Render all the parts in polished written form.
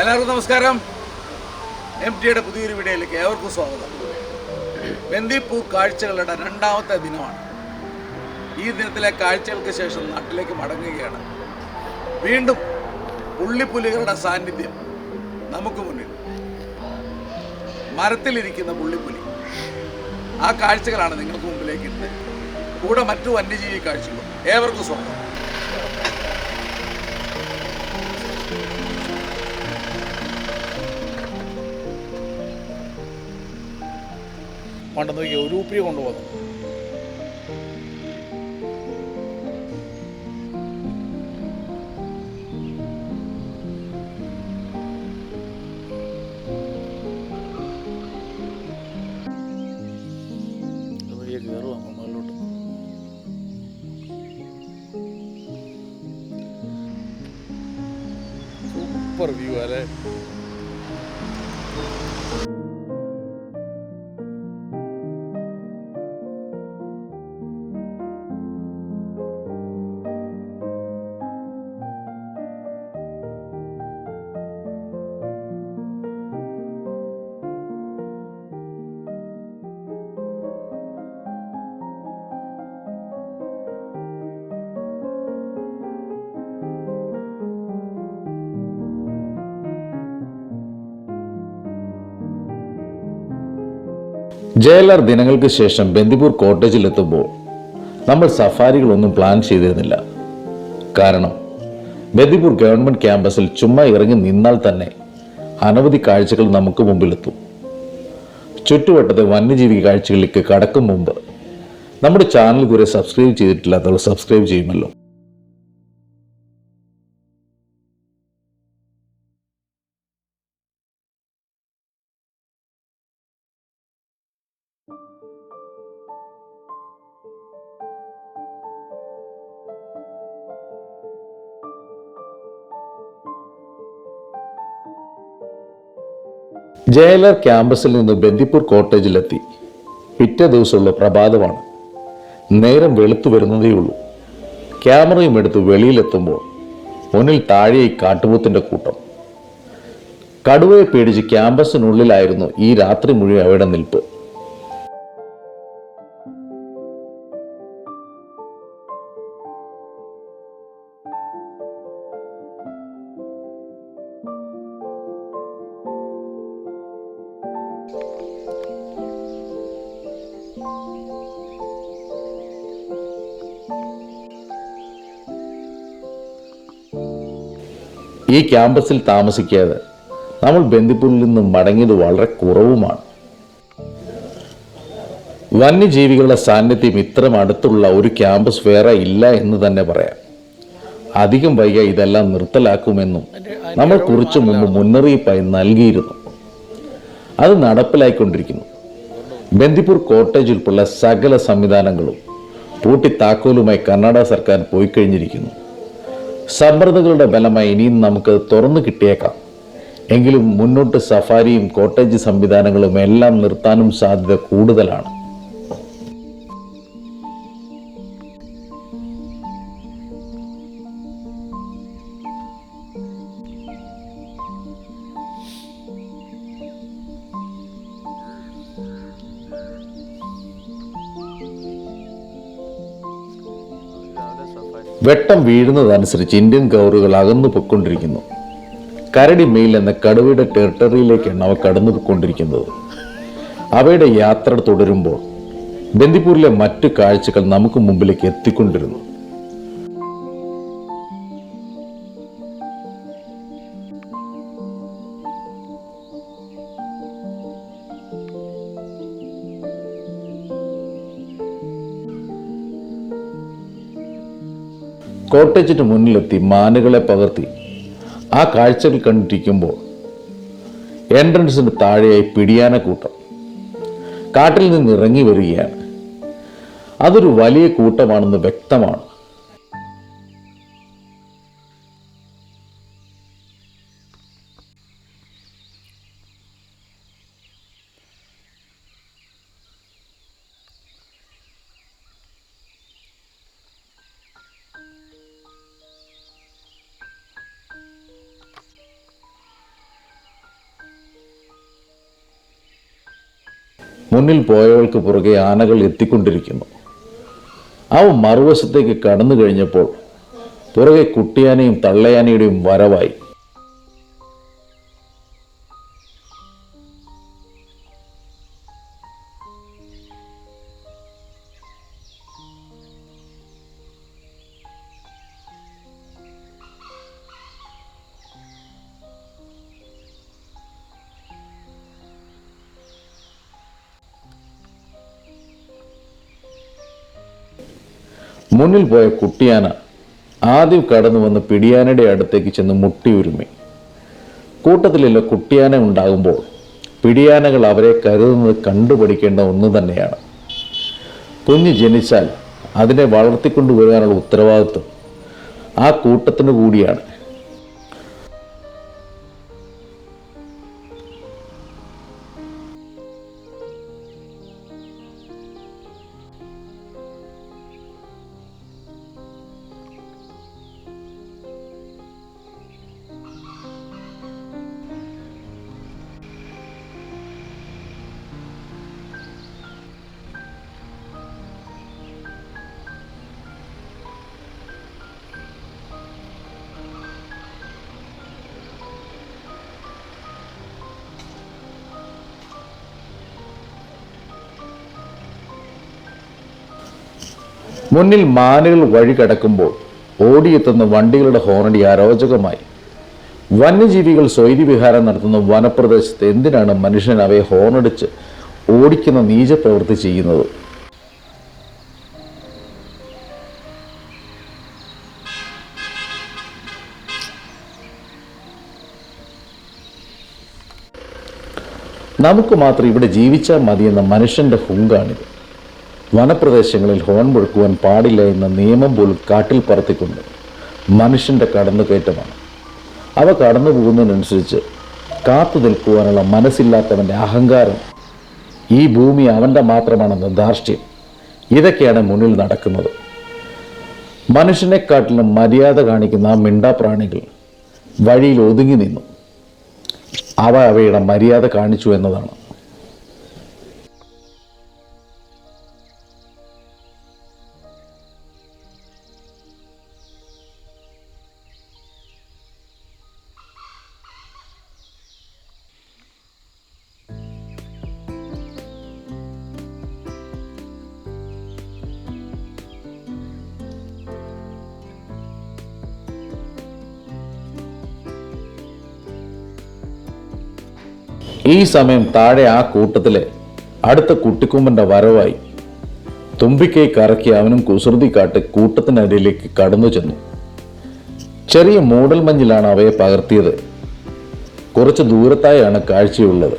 എല്ലാവർക്കും നമസ്കാരം. MTയുടെ പുതിയൊരു വീഡിയോയിലേക്ക് ഏവർക്കും സ്വാഗതം. ബന്ദിപ്പൂർ കാഴ്ചകളുടെ രണ്ടാമത്തെ ദിനമാണ്. ഈ ദിനത്തിലെ കാഴ്ചകൾക്ക് ശേഷം നാട്ടിലേക്ക് മടങ്ങുകയാണ്. വീണ്ടും പുള്ളിപ്പുലികളുടെ സാന്നിധ്യം നമുക്ക് മുന്നിൽ. മരത്തിലിരിക്കുന്ന പുള്ളിപ്പുലി, ആ കാഴ്ചകളാണ് നിങ്ങൾക്ക് മുമ്പിലേക്ക് ഇടുന്നത്. കൂടെ മറ്റു വന്യജീവി കാഴ്ചകളും. ഏവർക്കും സ്വാഗതം. പണ്ട് നോക്കി ഒരു ഉപ്പിരി കൊണ്ടുപോകുന്നു. വലിയ കയറുവാ മുകളിലോട്ട്. സൂപ്പർ വ്യൂ അല്ലേ. JLR ദിനങ്ങൾക്ക് ശേഷം ബന്ദിപ്പൂർ കോട്ടേജിലെത്തുമ്പോൾ നമ്മൾ സഫാരികളൊന്നും പ്ലാൻ ചെയ്തിരുന്നില്ല. കാരണം ബന്ദിപ്പൂർ ഗവൺമെന്റ് ക്യാമ്പസിൽ ചുമ്മാ ഇറങ്ങി നിന്നാൽ തന്നെ അനവധി കാഴ്ചകൾ നമുക്ക് മുമ്പിലെത്തും. ചുറ്റുവട്ടത്തെ വന്യജീവി കാഴ്ചകളിലേക്ക് കടക്കും മുമ്പ് നമ്മുടെ ചാനൽ കുറെ സബ്സ്ക്രൈബ് ചെയ്തിട്ടില്ലാത്തവർ സബ്സ്ക്രൈബ് ചെയ്യുമല്ലോ. JLR ക്യാമ്പസിൽ നിന്ന് ബന്ദിപ്പൂർ കോട്ടേജിലെത്തി പിറ്റേ ദിവസമുള്ള പ്രഭാതമാണ്. നേരം വെളുത്തു വരുന്നതേയുള്ളൂ. ക്യാമറയും എടുത്ത് വെളിയിലെത്തുമ്പോൾ മുന്നിൽ താഴെ കാട്ടുപോത്തിന്റെ കൂട്ടം. കടുവയെ പേടിച്ച് ക്യാമ്പസിനുള്ളിലായിരുന്നു ഈ രാത്രി മുഴുവൻ അവിടെ നിൽപ്പ്. ഈ ക്യാമ്പസിൽ താമസിക്കാതെ നമ്മൾ ബന്ദിപ്പൂരിൽ നിന്ന് മടങ്ങിയത് വളരെ കുറവുമാണ്. വന്യജീവികളുടെ സാന്നിധ്യം ഇത്രയും അടുത്തുള്ള ഒരു ക്യാമ്പസ് വേറെ ഇല്ല എന്ന് തന്നെ പറയാം. അധികം വൈകാതെ ഇതെല്ലാം നിർത്തലാക്കുമെന്നും നമ്മൾ കുറച്ചു മുമ്പ് മുന്നറിയിപ്പായി നൽകിയിരുന്നു. അത് നടപ്പിലായിക്കൊണ്ടിരിക്കുന്നു. ബന്ദിപ്പൂർ കോട്ടേജ് ഉൾപ്പെടെ സകല സംവിധാനങ്ങളും പൂട്ടി താക്കോലുമായി കർണാടക സർക്കാർ പോയി കഴിഞ്ഞിരിക്കുന്നു. സമ്മർദ്ദങ്ങളുടെ ഫലമായി ഇനിയും നമുക്ക് തുറന്നു കിട്ടിയേക്കാം. എങ്കിലും മുന്നോട്ട് സഫാരിയും കോട്ടേജ് സംവിധാനങ്ങളും എല്ലാം നിർത്താനും സാധ്യത കൂടുതലാണ്. വെട്ടം വീഴുന്നതനുസരിച്ച് ഇന്ത്യൻ ഗൗറുകൾ അകന്നു പൊയ്ക്കൊണ്ടിരിക്കുന്നു. കരടി മെയിൽ എന്ന കടുവയുടെ ടെറിട്ടറിയിലേക്കാണ് അവ കടന്നുപോയിക്കൊണ്ടിരിക്കുന്നത്. അവയുടെ യാത്ര തുടരുമ്പോൾ ബന്ദിപ്പൂരിലെ മറ്റു കാഴ്ചകൾ നമുക്ക് മുമ്പിലേക്ക് എത്തിക്കൊണ്ടിരുന്നു. കോട്ടേജിന് മുന്നിലെത്തി മാനുകളെ പകർത്തി ആ കാഴ്ചകൾ കണ്ടിരിക്കുമ്പോൾ എൻട്രൻസിന് താഴെയായി പിടിയാന കൂട്ടം കാട്ടിൽ നിന്ന് ഇറങ്ങി വരികയാണ്. അതൊരു വലിയ കൂട്ടമാണെന്ന് വ്യക്തമാണ്. മുന്നിൽ പോയവൾക്ക് പുറകെ ആനകൾ എത്തിക്കൊണ്ടിരിക്കുന്നു. അവ മറുവശത്തേക്ക് കടന്നു കഴിഞ്ഞപ്പോൾ പുറകെ കുട്ടിയാനയും തള്ളയാനയുടെയും വരവായി. മുന്നിൽ പോയ കുട്ടിയാന ആദ്യം കടന്നു വന്ന് പിടിയാനയുടെ അടുത്തേക്ക് ചെന്ന് മുട്ടിയുരുമി. കൂട്ടത്തിലുള്ള കുട്ടിയാന ഉണ്ടാകുമ്പോൾ പിടിയാനകൾ അവരെ കരുതുന്നത് കണ്ടുപഠിക്കേണ്ട ഒന്ന് തന്നെയാണ്. കുഞ്ഞ് ജനിച്ചാൽ അതിനെ വളർത്തിക്കൊണ്ടുവരാനുള്ള ഉത്തരവാദിത്വം ആ കൂട്ടത്തിന് കൂടിയാണ്. മുന്നിൽ മാനുകൾ വഴി കടക്കുമ്പോൾ ഓടിയെത്തുന്ന വണ്ടികളുടെ ഹോണടി അരോചകമായി. വന്യജീവികൾ സ്വൈര്യവിഹാരം നടത്തുന്ന വനപ്രദേശത്ത് എന്തിനാണ് മനുഷ്യൻ അവയെ ഹോണടിച്ച് ഓടിക്കുന്ന നീചപ്രവൃത്തി ചെയ്യുന്നത്? നമുക്ക് മാത്രം ഇവിടെ ജീവിച്ചാൽ മതിയെന്ന മനുഷ്യന്റെ ഹുങ്കാണിത്. വനപ്രദേശങ്ങളിൽ ഹോൺ മുഴക്കുവാൻ പാടില്ല എന്ന നിയമം പോലും കാട്ടിൽ പറത്തിക്കൊണ്ട് മനുഷ്യൻ്റെ കടന്നുകയറ്റമാണ്. അവ കടന്നു പോകുന്നതിനനുസരിച്ച് കാത്തു നിൽക്കുവാനുള്ള മനസ്സില്ലാത്തവൻ്റെ അഹങ്കാരം, ഈ ഭൂമി അവൻ്റെ മാത്രമാണെന്ന ധാർഷ്ട്യം, ഇതൊക്കെയാണ് മുന്നിൽ നടക്കുന്നത്. മനുഷ്യനെക്കാട്ടിലും മര്യാദ കാണിക്കുന്ന ആ മിണ്ടാപ്രാണികൾ വഴിയിൽ ഒതുങ്ങി നിന്നു. അവയുടെ മര്യാദ കാണിച്ചു എന്നതാണ്. ഈ സമയം താഴെ ആ കൂട്ടത്തിലെ അടുത്ത കുട്ടിക്കൊമ്പന്റെ വരവായി. തുമ്പിക്കൈ കറക്കി അവനും കുസൃതി കാട്ട് കൂട്ടത്തിനടിയിലേക്ക് കടന്നു ചെന്നു. ചെറിയ മൂടൽമഞ്ഞിലാണ് അവയെ പകർത്തിയത്. കുറച്ച് ദൂരത്തായാണ് കാഴ്ചയുള്ളത്.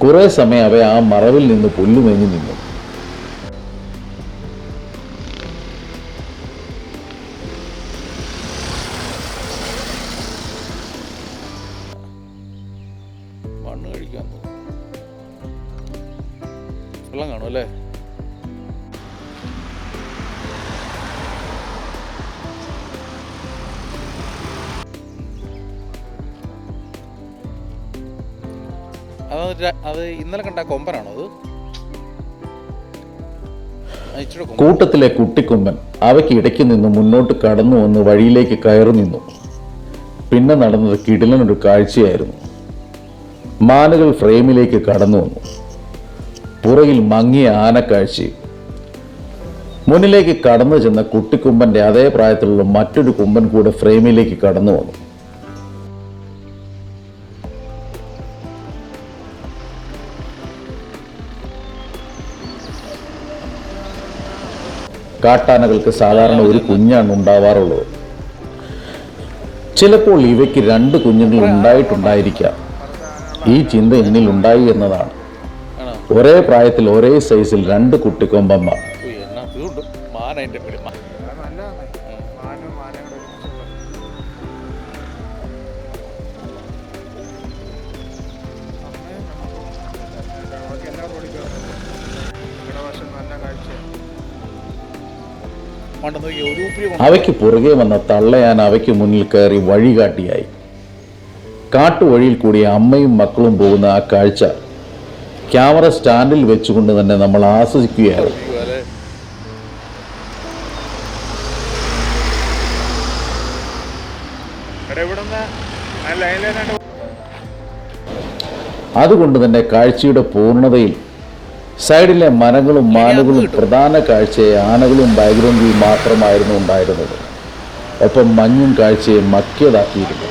കുറെ സമയം അവ ആ മറവിൽ നിന്ന് പുല്ലുമേഞ്ഞു നിന്നു. വെള്ളം കാണും അല്ലേ? അത് ഇന്നലെ കണ്ട കൊമ്പനാണോ? അത് കൂട്ടത്തിലെ കുട്ടിക്കൊമ്പൻ അവയ്ക്ക് ഇടയ്ക്ക് നിന്ന് മുന്നോട്ട് കടന്നു വന്ന് വഴിയിലേക്ക് കയറി നിന്നു. പിന്നെ നടന്നത് കിടിലനൊരു കാഴ്ചയായിരുന്നു. മാനുകൾ ഫ്രെയിമിലേക്ക് കടന്നു വന്നു. പുറകിൽ മങ്ങിയ ആനക്കാഴ്ചയും. മുന്നിലേക്ക് കടന്നു ചെന്ന കുട്ടിക്കൊമ്പന്റെ അതേ പ്രായത്തിലുള്ള മറ്റൊരു കൊമ്പൻ കൂടെ ഫ്രെയിമിലേക്ക് കടന്നു വന്നു. കാട്ടാനകൾക്ക് സാധാരണ ഒരു കുഞ്ഞാണ് ഉണ്ടാവാറുള്ളത്. ചിലപ്പോൾ ഇവയ്ക്ക് 2 കുഞ്ഞുങ്ങൾ ഉണ്ടായിട്ടുണ്ടായിരിക്കാം. ഈ ചിന്ത എന്നിൽ ഉണ്ടായി എന്നതാണ്. ഒരേ പ്രായത്തിൽ ഒരേ സൈസിൽ 2 കുട്ടിക്കൊമ്പന്മാർ. അവയ്ക്ക് പുറകെ വന്ന തള്ളയാൻ അവയ്ക്ക് മുന്നിൽ കയറി വഴികാട്ടിയായി. കാട്ടുവഴിയിൽ കൂടി അമ്മയും മക്കളും പോകുന്ന ആ കാഴ്ച ക്യാമറ സ്റ്റാൻഡിൽ വെച്ചുകൊണ്ട് തന്നെ നമ്മൾ ആസ്വദിക്കുകയാണ്. അതുകൊണ്ട് തന്നെ കാഴ്ചയുടെ പൂർണ്ണതയിൽ സൈഡിലെ മരങ്ങളും മാനുകളും പ്രധാന കാഴ്ചയെ ആനകളും ബാക്ക്ഗ്രൗണ്ടിൽ മാത്രമായിരുന്നു ഉണ്ടായിരുന്നത്. ഒപ്പം മഞ്ഞും കാഴ്ചയെ മക്കിയതാക്കിയിരുന്നു.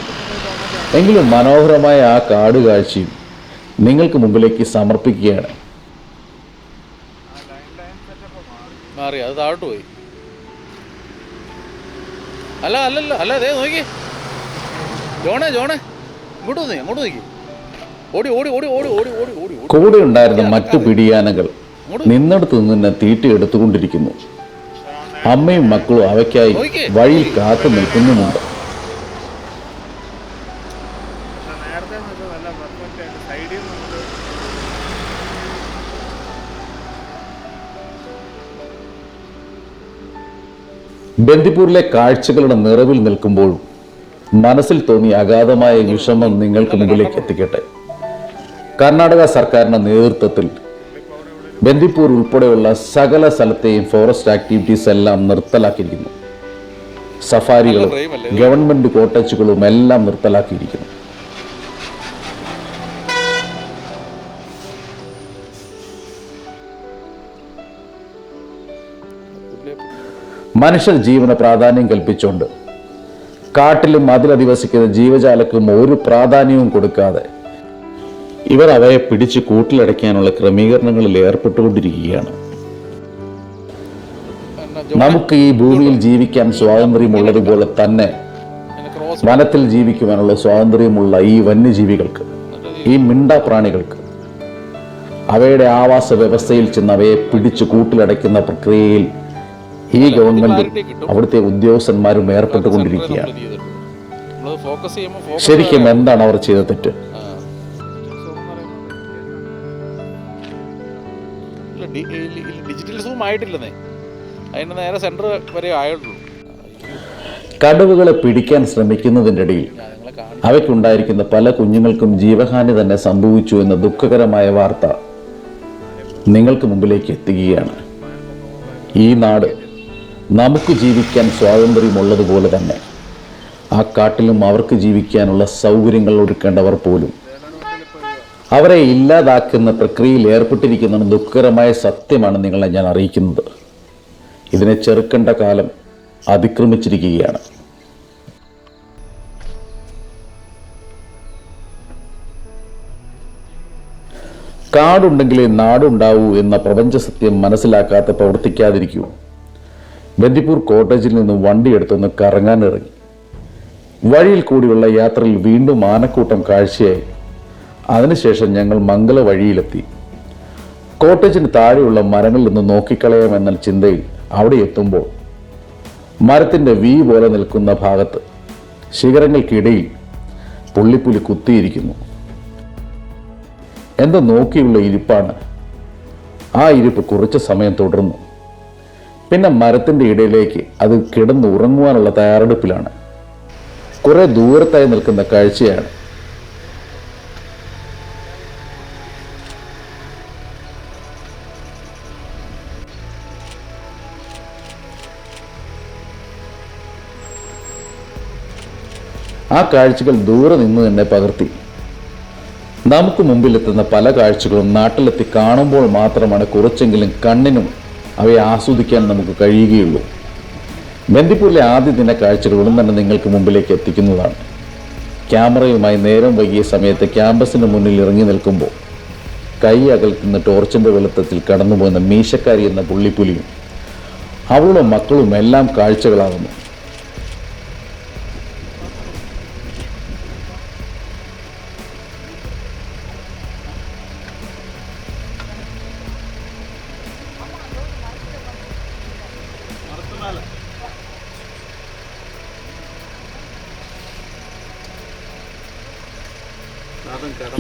എങ്കിലും മനോഹരമായ ആ കാട് കാഴ്ചയും നിങ്ങൾക്ക് മുമ്പിലേക്ക് സമർപ്പിക്കുകയാണ്. മാറി അത് താഴോട്ട് പോയി. അല്ല അതേ നോക്കി ജോണേ ഇങ്ങോട്ട് നോക്കി ഓടി ഓടി ഓടി ഓടി ഓടി ഓടി ഓടി കൂടെ ഉണ്ടായിരുന്ന മറ്റു പിടിയാനകൾ നിന്നിടത്ത് നിന്ന് തീറ്റ എടുത്തുകൊണ്ടിരിക്കുന്നു. അമ്മയും മക്കളും അവയ്ക്കായി വഴിയിൽ കാത്തു നിൽക്കുന്നുമുണ്ട്. ബന്ദിപ്പൂരിലെ കാഴ്ചകളുടെ നിറവിൽ നിൽക്കുമ്പോഴും മനസ്സിൽ തോന്നിയ അഗാധമായ വിഷമം നിങ്ങൾക്ക് മുമ്പിലേക്ക് എത്തിക്കട്ടെ. കർണാടക സർക്കാരിന്റെ നേതൃത്വത്തിൽ ബന്ദിപ്പൂർ ഉൾപ്പെടെയുള്ള സകല സ്ഥലത്തെയും ഫോറസ്റ്റ് ആക്ടിവിറ്റീസ് എല്ലാം നിർത്തലാക്കിയിരിക്കുന്നു. സഫാരികളും ഗവൺമെന്റ് കോട്ടേജുകളും എല്ലാം നിർത്തലാക്കിയിരിക്കുന്നു. മനുഷ്യ ജീവന പ്രാധാന്യം കൽപ്പിച്ചുകൊണ്ട് കാട്ടിലും അതിലധിവസിക്കുന്ന ജീവജാലക്കും ഒരു പ്രാധാന്യവും കൊടുക്കാതെ ഇവർ അവയെ പിടിച്ച് കൂട്ടിലടയ്ക്കാനുള്ള ക്രമീകരണങ്ങളിൽ ഏർപ്പെട്ടുകൊണ്ടിരിക്കുകയാണ്. നമുക്ക് ഈ ഭൂമിയിൽ ജീവിക്കാൻ സ്വാതന്ത്ര്യമുള്ളതുപോലെ തന്നെ വനത്തിൽ ജീവിക്കുവാനുള്ള സ്വാതന്ത്ര്യമുള്ള ഈ വന്യജീവികൾക്ക്, ഈ മിണ്ടാപ്രാണികൾക്ക് അവയുടെ ആവാസ വ്യവസ്ഥയിൽ ചെന്ന് അവയെ പിടിച്ച് കൂട്ടിലടയ്ക്കുന്ന പ്രക്രിയയിൽ ഈ ഗവൺമെന്റും അവിടുത്തെ ഉദ്യോഗസ്ഥന്മാരും ഏർപ്പെട്ടുകൊണ്ടിരിക്കുകയാണ്. ശരിക്കും എന്താണ് അവർ ചെയ്ത തെറ്റ്? ഡിജിറ്റൽ സൂം ആയിട്ടില്ലെന്നേ, അതിന് നേരെ സെന്റർ വരെ ആയുള്ളൂ. കടുവകളെ പിടിക്കാൻ ശ്രമിക്കുന്നതിൻ്റെ ഇടയിൽ അവയ്ക്കുണ്ടായിരിക്കുന്ന പല കുഞ്ഞുങ്ങൾക്കും ജീവഹാനി തന്നെ സംഭവിച്ചു എന്ന ദുഃഖകരമായ വാർത്ത നിങ്ങൾക്ക് മുമ്പിലേക്ക് എത്തുകയാണ്. ഈ നാട് നമുക്ക് ജീവിക്കാൻ സ്വാതന്ത്ര്യമുള്ളതുപോലെ തന്നെ ആ കാട്ടിലും അവർക്ക് ജീവിക്കാനുള്ള സൗകര്യങ്ങൾ ഒരുക്കേണ്ടവർ പോലും അവരെ ഇല്ലാതാക്കുന്ന പ്രക്രിയയിൽ ഏർപ്പെട്ടിരിക്കുന്ന ദുഃഖകരമായ സത്യമാണ് നിങ്ങളെ ഞാൻ അറിയിക്കുന്നത്. ഇതിനെ ചെറുക്കേണ്ട കാലം അതിക്രമിച്ചിരിക്കുകയാണ്. കാടുണ്ടെങ്കിലേ നാടുണ്ടാവൂ എന്ന പ്രപഞ്ച സത്യം മനസ്സിലാക്കാതെ പ്രവർത്തിക്കാതിരിക്കൂ. ബന്ദിപ്പൂർ കോട്ടേജിൽ നിന്ന് വണ്ടിയെടുത്തൊന്ന് കറങ്ങാനിറങ്ങി. വഴിയിൽ കൂടിയുള്ള യാത്രയിൽ വീണ്ടും ആനക്കൂട്ടം കാഴ്ചയായി. അതിനുശേഷം ഞങ്ങൾ മംഗല വഴിയിലെത്തി. കോട്ടേജിന് താഴെയുള്ള മരങ്ങളിൽ നിന്ന് നോക്കിക്കളയാമെന്ന ചിന്തയിൽ അവിടെ എത്തുമ്പോൾ മരത്തിൻ്റെ വി പോലെ നിൽക്കുന്ന ഭാഗത്ത് ശിഖരങ്ങൾക്കിടയിൽ പുള്ളിപ്പുലി കുത്തിയിരിക്കുന്നു. എന്താ നോക്കിയുള്ള ഇരിപ്പാണ്. ആ ഇരിപ്പ് കുറച്ച് സമയം തുടർന്നു. പിന്നെ മരത്തിൻ്റെ ഇടയിലേക്ക് അത് കിടന്ന് ഉറങ്ങുവാനുള്ള തയ്യാറെടുപ്പിലാണ്. കുറെ ദൂരത്തായി നിൽക്കുന്ന കാഴ്ചയാണ്. ആ കാഴ്ചകൾ ദൂരെ നിന്ന് തന്നെ പകർത്തി. നമുക്ക് മുമ്പിലെത്തുന്ന പല കാഴ്ചകളും നാട്ടിലെത്തി കാണുമ്പോൾ മാത്രമാണ് കുറച്ചെങ്കിലും കണ്ണിനും അവയെ ആസ്വദിക്കാൻ നമുക്ക് കഴിയുകയുള്ളൂ. ബന്ദിപ്പൂരിലെ ആദ്യ ദിന കാഴ്ചകൾ ഉടൻ തന്നെ നിങ്ങൾക്ക് മുമ്പിലേക്ക് എത്തിക്കുന്നതാണ്. ക്യാമറയുമായി നേരം വൈകിയ സമയത്ത് ക്യാമ്പസിന് മുന്നിൽ ഇറങ്ങി നിൽക്കുമ്പോൾ കൈ അകൽക്കുന്ന ടോർച്ചിൻ്റെ വെളുത്തത്തിൽ കടന്നുപോകുന്ന മീശക്കാരി എന്ന പുള്ളിപ്പുലിയും അവളുടെ മക്കളും എല്ലാം കാഴ്ചകളാകുന്നു.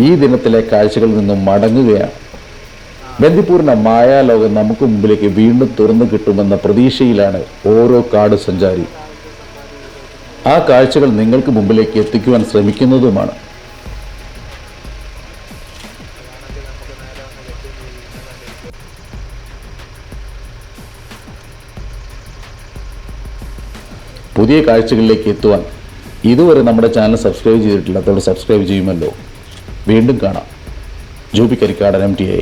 ഈ ദിനത്തിലെ കാഴ്ചകളിൽ നിന്നും മടങ്ങുകയാണ്. ബന്ദിപ്പൂരിന്റെ മായാലോകം നമുക്ക് മുമ്പിലേക്ക് വീണ്ടും തുറന്നു കിട്ടുമെന്ന പ്രതീക്ഷയിലാണ് ഓരോ കാട് സഞ്ചാരി. ആ കാഴ്ചകൾ നിങ്ങൾക്ക് മുമ്പിലേക്ക് എത്തിക്കുവാൻ ശ്രമിക്കുന്നതുമാണ്. പുതിയ കാഴ്ചകളിലേക്ക് എത്തുവാൻ ഇതുവരെ നമ്മുടെ ചാനൽ സബ്സ്ക്രൈബ് ചെയ്തിട്ടില്ലാത്തവർ സബ്സ്ക്രൈബ് ചെയ്യുമല്ലോ. വീണ്ടും കാണാം. ജൂബി കരിക്കാടൻ MTA.